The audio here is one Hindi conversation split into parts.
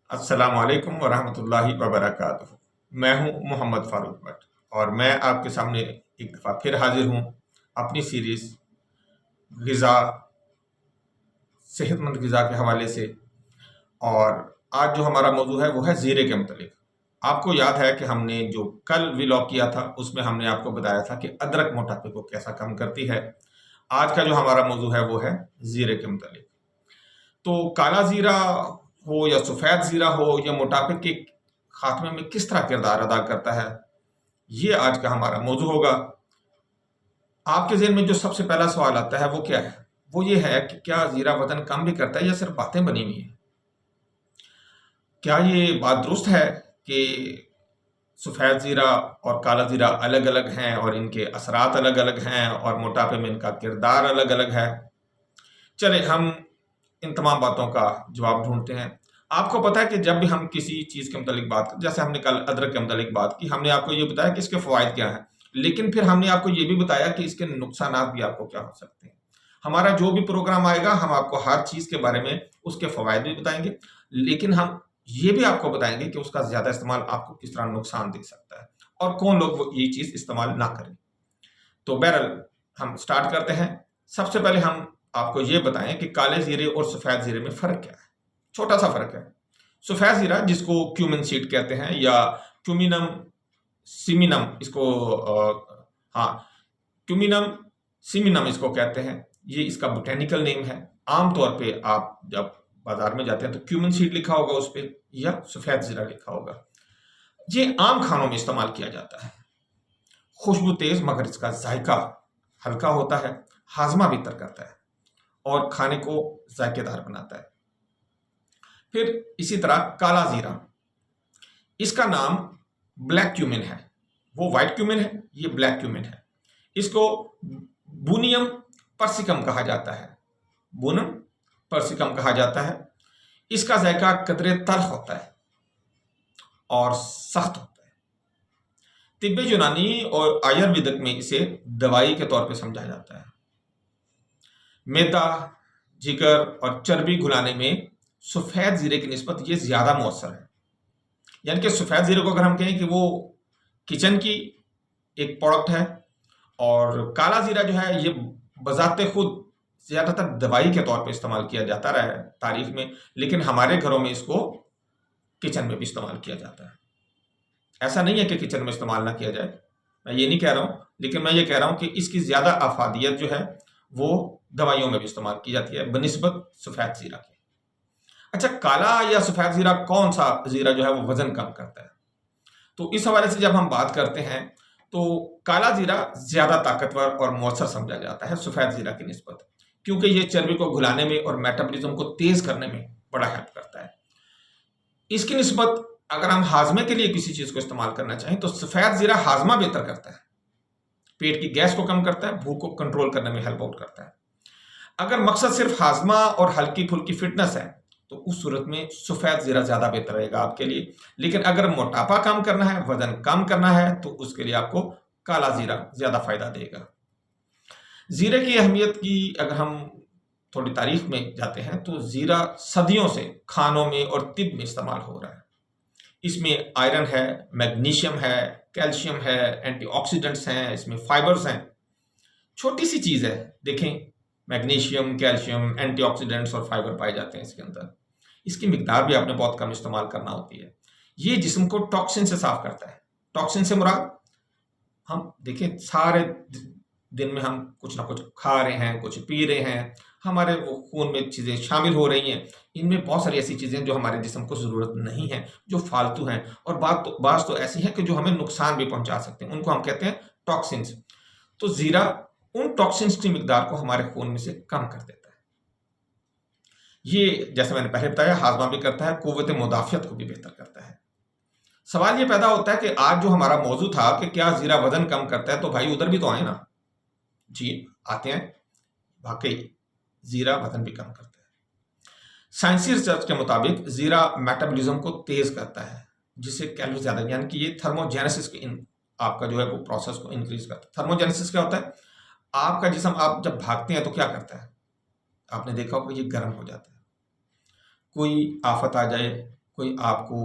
अस्सलामुअलैकुम वरहमतुल्लाहि वबरकातुहू। मैं हूं मोहम्मद फारूक भट्ट और मैं आपके सामने एक दफ़ा फिर हाजिर हूं अपनी सीरीज़ ग़िज़ा, सेहतमंद ग़िज़ा के हवाले से। और आज जो हमारा मौजू है वो है ज़ीरे के मुतल्लिक़। आपको याद है कि हमने जो कल व्लॉग किया था उसमें हमने आपको बताया था कि अदरक मोटापे को कैसा कम करती है। आज का जो हमारा मौजू है वो है ज़ीरे के मुतल्लिक़। तो काला ज़ीरा हो या सफ़ेद ज़ीरा हो, या मोटापे के खात्मे में किस तरह किरदार अदा करता है, ये आज का हमारा मौजू होगा। आपके ज़हन में जो सबसे पहला सवाल आता है वो क्या है? वो ये है कि क्या ज़ीरा वज़न कम भी करता है या सिर्फ बातें बनी हुई हैं? क्या ये बात दुरुस्त है कि सफ़ेद ज़ीरा और काला ज़ीरा अलग-अलग हैं और इनके असरात अलग-अलग हैं और मोटापे में इनका किरदार अलग-अलग है? चलें हम इन तमाम बातों का जवाब ढूंढते हैं। आपको पता है कि जब भी हम किसी चीज़ के मुतालिक बात करते, जैसे हमने कल अदरक के मुतालिक बात की, हमने आपको ये बताया कि इसके फ़वाइद क्या हैं, लेकिन फिर हमने आपको ये भी बताया कि इसके नुकसानात भी आपको क्या हो सकते हैं। हमारा जो भी प्रोग्राम आएगा हम आपको हर चीज़ के बारे में उसके फ़वाइद भी बताएंगे, लेकिन हम ये भी आपको बताएंगे कि उसका ज़्यादा इस्तेमाल आपको किस तरह नुकसान दे सकता है और कौन लोग वो ये चीज़ इस्तेमाल ना करें। तो बहरहाल हम स्टार्ट करते हैं। सबसे पहले हम आपको ये बताएं कि काले ज़ीरे और सफ़ेद ज़ीरे में फ़र्क क्या है। छोटा सा फ़र्क है। सफ़ेद ज़ीरा जिसको क्यूमिन सीड कहते हैं या क्यूमिनम सिमिनम इसको हाँ, क्यूमिनम सिमिनम इसको कहते हैं। ये इसका बोटेनिकल नेम है। आमतौर पे आप जब बाजार में जाते हैं तो क्यूमिन सीड लिखा होगा उस पे या सफ़ेद ज़ीरा लिखा होगा। ये आम खानों में इस्तेमाल किया जाता है। खुशबू तेज मगर इसका जायका हल्का होता है, हाजमा बेहतर करता है और खाने को जायकेदार बनाता है। फिर इसी तरह काला जीरा, इसका नाम ब्लैक क्यूमिन है। वो व्हाइट क्यूमिन है, ये ब्लैक क्यूमिन है। इसको बुनियम पर्सिकम कहा जाता है। बुनम पर्सिकम कहा जाता है। इसका जायका कदरे तल्ख होता है और सख्त होता है। तिब्बे यूनानी और आयुर्वेदिक में इसे दवाई के तौर पे समझा जाता है। मैदा, जिगर और चर्बी घुलाने में सफ़ेद ज़ीरे की निस्बत ये ज़्यादा मौसर है। यानी कि सफ़ेद ज़ीरे को अगर हम कहें कि वो किचन की एक प्रोडक्ट है, और काला ज़ीरा जो है ये बज़ाते खुद ज़्यादातर दवाई के तौर पे इस्तेमाल किया जाता रहा है तारीख में, लेकिन हमारे घरों में इसको किचन में भी इस्तेमाल किया जाता है। ऐसा नहीं है कि किचन में इस्तेमाल ना किया जाए, मैं ये नहीं कह रहा हूँ, लेकिन मैं ये कह रहा हूँ कि इसकी ज़्यादा अफादियत जो है वो दवाइयों में भी इस्तेमाल की जाती है बनिस्बत सफ़ेद ज़ीरा के। अच्छा, काला या सफ़ेद ज़ीरा कौन सा ज़ीरा जो है वो वज़न कम करता है? तो इस हवाले से जब हम बात करते हैं तो काला ज़ीरा ज़्यादा ताकतवर और मौसर समझा जाता है सफ़ेद ज़ीरा की निस्बत, क्योंकि ये चर्बी को घुलाने में और मेटाबॉलिज्म को तेज़ करने में बड़ा हेल्प करता है। इसकी निस्बत अगर हम हाजमे के लिए किसी चीज़ को इस्तेमाल करना चाहें तो सफ़ेद ज़ीरा हाजमा बेहतर करता है, पेट की गैस को कम करता है, भूख को कंट्रोल करने में हेल्प आउट करता है। अगर मकसद सिर्फ हाजमा और हल्की फुल्की फिटनेस है तो उस सूरत में सफ़ेद ज़ीरा ज़्यादा बेहतर रहेगा आपके लिए। लेकिन अगर मोटापा कम करना है, वजन कम करना है, तो उसके लिए आपको काला ज़ीरा ज़्यादा फ़ायदा देगा। ज़ीरे की अहमियत की अगर हम थोड़ी तारीख में जाते हैं तो ज़ीरा सदियों से खानों में और तिब में इस्तेमाल हो रहा है। इसमें आयरन है, मैग्नीशियम है, कैल्शियम है, एंटीऑक्सीडेंट्स हैं, इसमें फाइबर्स हैं। छोटी सी चीज़ है, देखें, मैग्नीशियम, कैल्शियम, एंटीऑक्सीडेंट्स और फाइबर पाए जाते हैं इसके अंदर। इसकी मिकदार भी आपने बहुत कम इस्तेमाल करना होती है। ये जिस्म को टॉक्सिन से साफ करता है। टॉक्सिन से मुराद, हम देखें सारे दिन में हम कुछ ना कुछ खा रहे हैं, कुछ पी रहे हैं, हमारे वो खून में चीज़ें शामिल हो रही हैं। इनमें बहुत सारी ऐसी चीज़ें जो हमारे जिस्म को ज़रूरत नहीं है, जो फालतू हैं, और बाज़ तो ऐसी हैं कि जो हमें नुकसान भी पहुंचा सकते हैं। उनको हम कहते हैं टॉक्सिन्स। तो ज़ीरा उन टॉक्सिन्स की मिकदार को हमारे खून में से कम कर देता है। ये जैसे मैंने पहले बताया हाजमा भी करता है, कुव्वत मुदाफ़ियत को भी बेहतर करता है। सवाल ये पैदा होता है कि आज जो हमारा मौजू था कि क्या ज़ीरा वजन कम करता है, तो भाई उधर भी तो आए ना। जी आते हैं, वाकई ज़ीरा वजन भी कम करता है। साइंसी रिसर्च के मुताबिक ज़ीरा मेटाबॉलिज्म को तेज़ करता है, जिससे कैलोरी ज़्यादा, यानी कि ये थर्मोजेनेसिस के आपका जो है वो प्रोसेस को इंक्रीज करता है। थर्मोजेनेसिस क्या होता है? आपका जिस्म आप जब भागते हैं तो क्या करता है? आपने देखा होगा ये गर्म हो जाता है। कोई आफत आ जाए, कोई आपको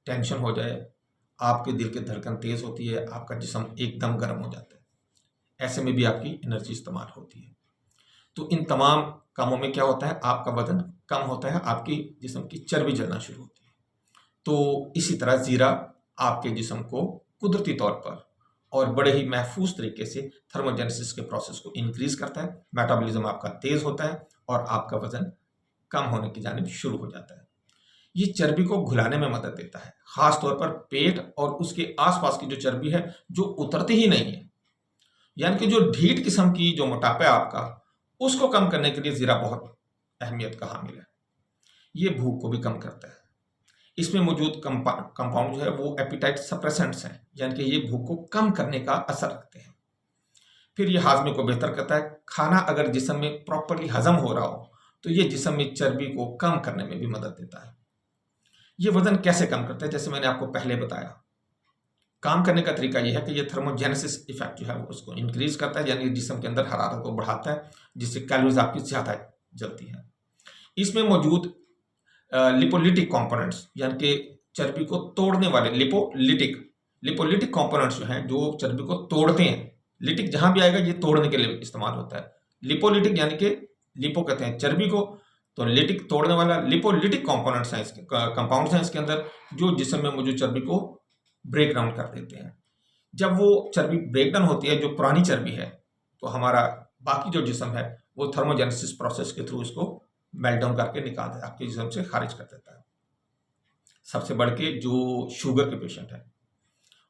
टेंशन हो जाए, आपके दिल की धड़कन तेज़ होती है, आपका जिस्म एकदम गर्म हो जाता है, ऐसे में भी आपकी एनर्जी इस्तेमाल होती है। तो इन तमाम कामों में क्या होता है, आपका वजन कम होता है, आपकी जिस्म की चर्बी जलना शुरू होती है। तो इसी तरह ज़ीरा आपके जिस्म को कुदरती तौर पर और बड़े ही महफूज तरीके से थर्मोजेनेसिस के प्रोसेस को इंक्रीज करता है, मेटाबॉलिज्म आपका तेज़ होता है और आपका वजन कम होने की जानिब शुरू हो जाता है। ये चर्बी को घुलाने में मदद देता है, खास तौर पर पेट और उसके आसपास की जो चर्बी है जो उतरती ही नहीं है, यानी कि जो ढीठ किस्म की जो मोटापा है आपका, उसको कम करने के लिए जीरा बहुत अहमियत का हामिल है। ये भूख को भी कम करता है। इसमें मौजूद कंपाउंड जो है वो एपिटाइट सप्रेसेंट्स हैं, यानी कि ये भूख को कम करने का असर रखते हैं। फिर ये हाजमे को बेहतर करता है। खाना अगर जिस्म में प्रॉपरली हजम हो रहा हो तो ये जिस्म में चर्बी को कम करने में भी मदद देता है। ये वजन कैसे कम करता है, जैसे मैंने आपको पहले बताया, काम करने का तरीका यह है कि ये थर्मोजेनेसिस इफेक्ट जो है वो उसको इंक्रीज करता है, यानी जिस्म के अंदर हरारत को बढ़ाता है, जिससे कैलोरीज आपकी ज़्यादा जलती है। इसमें मौजूद लिपोलिटिक कंपोनेंट्स, यानी कि चर्बी को तोड़ने वाले लिपोलिटिक कंपोनेंट्स जो हैं जो चर्बी को तोड़ते हैं। लिटिक जहां भी आएगा ये तोड़ने के लिए इस्तेमाल होता है। लिपोलिटिक यानी कि लिपो कहते हैं चर्बी को, तो लिटिक तोड़ने वाला, लिपोलिटिक कंपोनेंट्स हैं, इसके कंपाउंड्स हैं इसके अंदर जो जिस्म में मौजूद चर्बी को ब्रेक डाउन कर देते हैं। जब वो चर्बी ब्रेक डाउन होती है, जो पुरानी चर्बी है, तो हमारा बाकी जो जिस्म है वो थर्मोजेनेसिस प्रोसेस के थ्रू इसको मेल्ट डाउन करके निकाल देता है, आपके जिस्म से खारिज कर देता है। सबसे बढ़ के जो शुगर के पेशेंट हैं,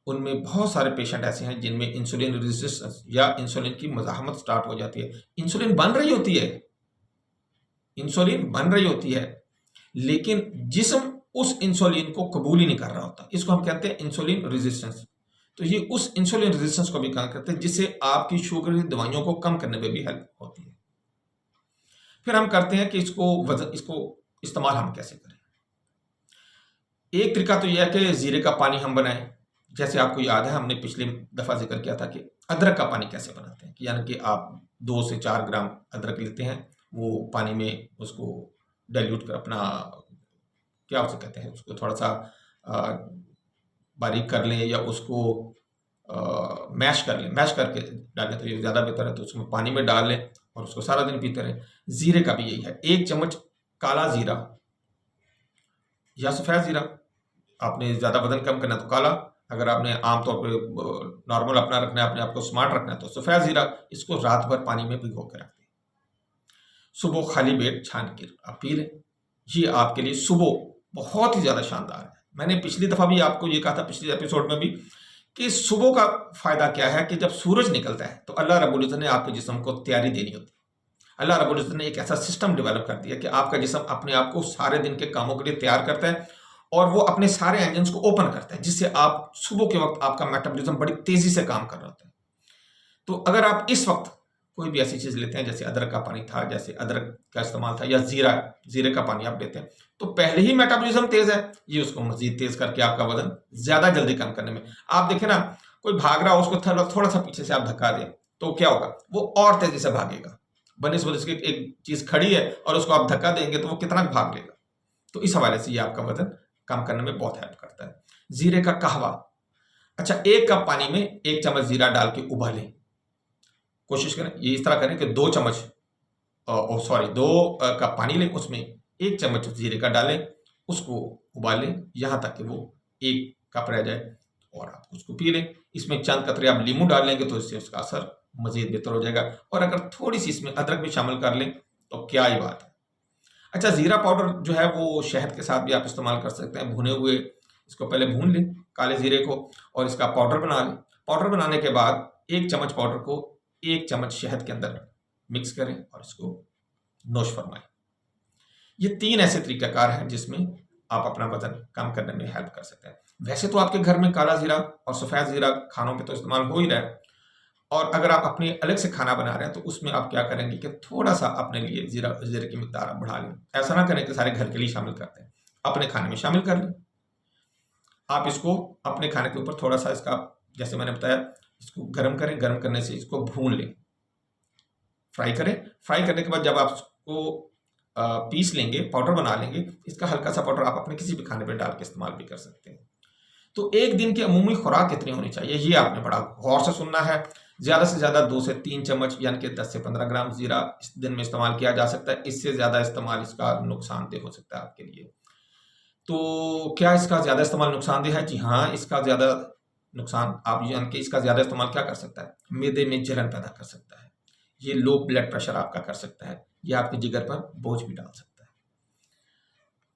उनमें बहुत सारे पेशेंट ऐसे हैं जिनमें इंसुलिन रेजिस्टेंस या इंसुलिन की मज़ाहमत स्टार्ट हो जाती है। इंसुलिन बन रही होती है, इंसुलिन बन रही होती है, लेकिन जिस्म उस इंसुलिन को कबूल ही नहीं कर रहा होता। इसको हम कहते हैं इंसुलिन रेजिस्टेंस। तो ये उस इंसुलिन रेजिस्टेंस को भी कम करते हैं, जिससे आपकी शुगर की दवाइयों को कम करने में भी हेल्प होती है। फिर हम करते हैं कि इसको इस्तेमाल हम कैसे करें। एक तरीका तो यह है कि जीरे का पानी हम बनाएं। जैसे आपको याद है, हमने पिछली दफ़ा जिक्र किया था कि अदरक का पानी कैसे बनाते हैं, कि यानी कि आप 2 से 4 ग्राम अदरक लेते हैं, वो पानी में उसको डाइल्यूट कर, अपना क्या उसे कहते हैं, उसको थोड़ा सा बारीक कर लें या उसको मैश कर लें, मैश करके डालें तो ये ज़्यादा बेहतर है। तो उसमें पानी में डाल लें और उसको सारा दिन पीते रहें। ज़ीरे का भी यही है, 1 चम्मच काला ज़ीरा या सफ़ेद ज़ीरा, आपने ज़्यादा वजन कम करना है तो काला, अगर आपने आमतौर पे नॉर्मल अपना रखना है, अपने आप को स्मार्ट रखना है, तो सफ़ेद ज़ीरा, इसको रात भर पानी में भिगो के रख दें। सुबह खाली पेट छान के आप पी लें। ये आपके लिए सुबह बहुत ही ज़्यादा शानदार है। मैंने पिछली दफ़ा भी आपको ये कहा था, पिछले एपिसोड में भी, कि सुबह का फ़ायदा क्या है कि जब सूरज निकलता है तो अल्लाह रब्बुल इज़्ज़त ने आपके जिस्म को तैयारी देनी होती है। अल्लाह रब्बुल इज़्ज़त ने एक ऐसा सिस्टम डेवलप कर दिया कि आपका जिस्म अपने आप को सारे दिन के कामों के लिए तैयार करता है और वो अपने सारे इंजन्स को ओपन करता है, जिससे आप सुबह के वक्त आपका मेटाबॉलिज्म बड़ी तेज़ी से काम कर रहा होता है। तो अगर आप इस वक्त कोई भी ऐसी चीज़ लेते हैं, जैसे अदरक का पानी था, जैसे अदरक का इस्तेमाल था, या जीरे का पानी आप लेते हैं, तो पहले ही मेटाबॉलिज्म तेज़ है, ये उसको मजीद तेज़ करके आपका वजन ज़्यादा जल्दी कम करने में। आप देखें ना, कोई भाग रहा हो, उसको थोड़ा सा पीछे से आप धक्का दें तो क्या होगा, वो और तेज़ी से भागेगा। बनिस्बत इसके एक चीज़ खड़ी है और उसको आप धक्का देंगे तो वो कितना भाग लेगा। तो इस हवाले से ये आपका वजन कम करने में बहुत हेल्प करता है। जीरे का कहवा, अच्छा, 1 कप पानी में 1 चम्मच जीरा डाल के उबालें। कोशिश करें ये इस तरह करें कि 2 कप पानी लें, उसमें 1 चम्मच जीरे का डालें, उसको उबालें यहाँ तक कि वो 1 कप रह जाए और आप उसको पी लें। इसमें चंद कतरे आप नींबू डाल लेंगे तो इससे उसका असर मजीद बेहतर हो जाएगा, और अगर थोड़ी सी इसमें अदरक भी शामिल कर लें तो क्या ही बात है। अच्छा, ज़ीरा पाउडर जो है वो शहद के साथ भी आप इस्तेमाल कर सकते हैं। भुने हुए इसको पहले भून लें, काले ज़ीरे को, और इसका पाउडर बना लें। पाउडर बनाने के बाद 1 चम्मच पाउडर को 1 चम्मच शहद के अंदर मिक्स करें और इसको नोश फरमाएं। ये 3 ऐसे तरीक़ाकार हैं जिसमें आप अपना वजन कम करने में हेल्प कर सकते हैं। वैसे तो आपके घर में काला ज़ीरा और सफ़ेद ज़ीरा खानों पे तो इस्तेमाल हो ही रहा है, और अगर आप अपने अलग से खाना बना रहे हैं तो उसमें आप क्या करेंगे कि थोड़ा सा अपने लिए ज़ीरे की मिकदार आप बढ़ा लें। ऐसा ना करें कि सारे घर के लिए शामिल करते हैं, अपने खाने में शामिल कर लें। आप इसको अपने खाने के ऊपर थोड़ा सा इसका, जैसे मैंने बताया, इसको गर्म करें, गर्म करने से इसको भून लें, फ्राई करें। फ्राई करने के बाद जब आप इसको पीस लेंगे, पाउडर बना लेंगे। इसका हल्का सा पाउडर आप अपने किसी भी खाने पर डाल के इस्तेमाल भी कर सकते हैं। तो एक दिन की अमूमी खुराक कितनी होनी चाहिए, ये आपने बड़ा गौर से सुनना है। ज़्यादा से ज़्यादा 2 से 3 चम्मच यानी कि 10 से 15 ग्राम ज़ीरा इस दिन में इस्तेमाल किया जा सकता है। इससे ज़्यादा इस्तेमाल इसका नुकसानदेह हो सकता है आपके लिए। तो क्या इसका ज़्यादा इस्तेमाल नुकसानदेह है? जी हाँ, इसका ज़्यादा नुकसान आप यानी कि इसका ज़्यादा इस्तेमाल क्या कर सकता है? मैदे में जलन पैदा कर सकता है। ये लो ब्लड प्रेशर आपका कर सकता है। ये आपके जिगर पर बोझ भी डाल सकता है।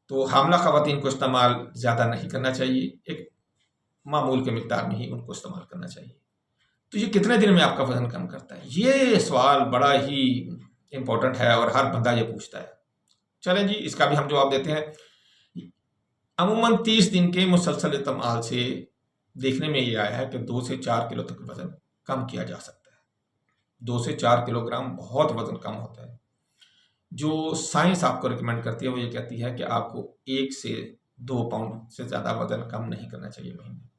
तो हामला ख़वातीन को इस्तेमाल ज़्यादा नहीं करना चाहिए। एक मामूल के मिकदार में ही उनको इस्तेमाल करना चाहिए। तो ये कितने दिन में आपका वज़न कम करता है? ये सवाल बड़ा ही इम्पोर्टेंट है और हर बंदा ये पूछता है। चलें जी, इसका भी हम जवाब देते हैं। अमूमन 30 दिन के मुसलसल इस्तेमाल से देखने में ये आया है कि 2 से 4 किलो तक वज़न कम किया जा सकता है। 2 से 4 किलोग्राम बहुत वज़न कम होता है। जो साइंस आपको रिकमेंड करती है वो ये कहती है कि आपको 1 से 2 पाउंड से ज़्यादा वज़न कम नहीं करना चाहिए महीने में।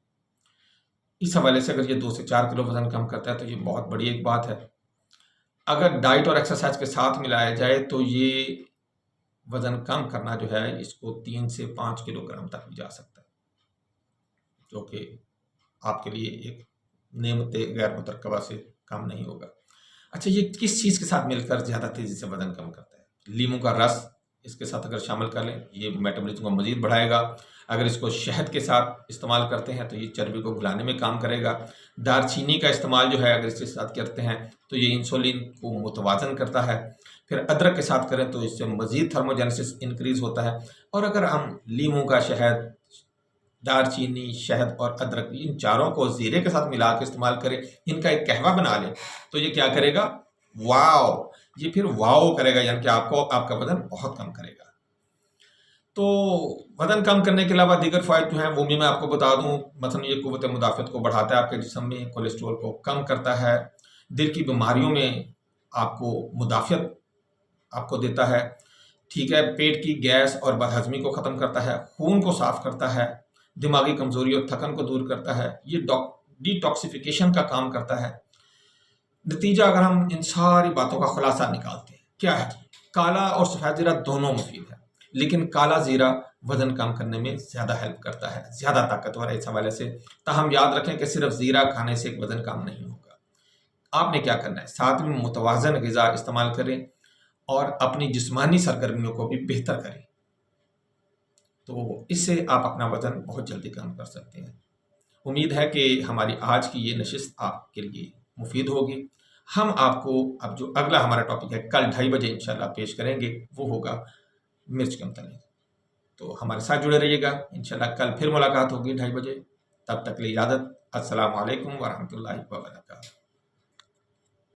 इस हवाले से अगर ये 2 से 4 किलो वज़न कम करता है तो ये बहुत बड़ी एक बात है। अगर डाइट और एक्सरसाइज के साथ मिलाया जाए तो ये वज़न कम करना जो है इसको 3 से 5 किलोग्राम तक भी जा सकता है, जो कि आपके लिए एक नेमत गैर मुतरकबा से कम नहीं होगा। अच्छा, ये किस चीज़ के साथ मिलकर ज़्यादा तेज़ी से वज़न कम करता है? लीमू का रस इसके साथ अगर शामिल कर लें, ये मेटाबॉलिज्म को मज़ीद बढ़ाएगा। अगर इसको शहद के साथ इस्तेमाल करते हैं तो ये चर्बी को घुलाने में काम करेगा। दालचीनी का इस्तेमाल जो है अगर इसके साथ करते हैं तो ये इंसुलिन को मुतवाज़न करता है। फिर अदरक के साथ करें तो इससे मज़ीद थर्मोजेनेसिस इंक्रीज़ होता है। और अगर हम लीमू का शहद, दालचीनी, शहद और अदरक इन चारों को ज़ीरे के साथ मिला के इस्तेमाल करें, इनका एक कहवा बना लें, तो ये क्या करेगा? वाओ! ये फिर वाओ करेगा, यानी कि आपको आपका वज़न बहुत कम करेगा। तो वज़न कम करने के अलावा दीगर फ़ायदे जो हैं वो भी मैं आपको बता दूँ। मसलन ये क़ुव्वत मुदाफ़अत को बढ़ाता है आपके जिस्म में, कोलेस्ट्रॉल को कम करता है, दिल की बीमारियों में आपको मुदाफ़अत आपको देता है, ठीक है? पेट की गैस और बदहज़मी को ख़त्म करता है, खून को साफ़ करता है, दिमागी कमज़ोरी और थकन को दूर करता है, ये डिटॉक्सिफ़िकेशन का काम करता है। नतीजा अगर हम इन सारी बातों का खुलासा निकालते हैं, क्या है? काला और सफ़ेद ज़ीरा दोनों मुफीद है, लेकिन काला ज़ीरा वज़न कम करने में ज़्यादा हेल्प करता है, ज़्यादा ताकतवर है इस हवाले से। ताहम याद रखें कि सिर्फ ज़ीरा खाने से वज़न कम नहीं होगा। आपने क्या करना है? साथ में मुतवाज़न ग़िज़ा इस्तेमाल करें और अपनी जिस्मानी सरगर्मियों को भी बेहतर करें। तो इससे आप अपना वज़न बहुत जल्दी कम कर सकते हैं। उम्मीद है कि हमारी आज की ये नशिस्त आपके लिए मुफीद होगी। हम आपको अब जो अगला हमारा टॉपिक है कल 2:30 बजे इंशाल्लाह पेश करेंगे, वो होगा मिर्च के मुतालिक। तो हमारे साथ जुड़े रहिएगा, इंशाल्लाह कल फिर मुलाकात होगी 2:30 बजे। तब तक के लिए इजाज़त। अस्सलामु अलैकुम व रहमतुल्लाहि व बरकातहू।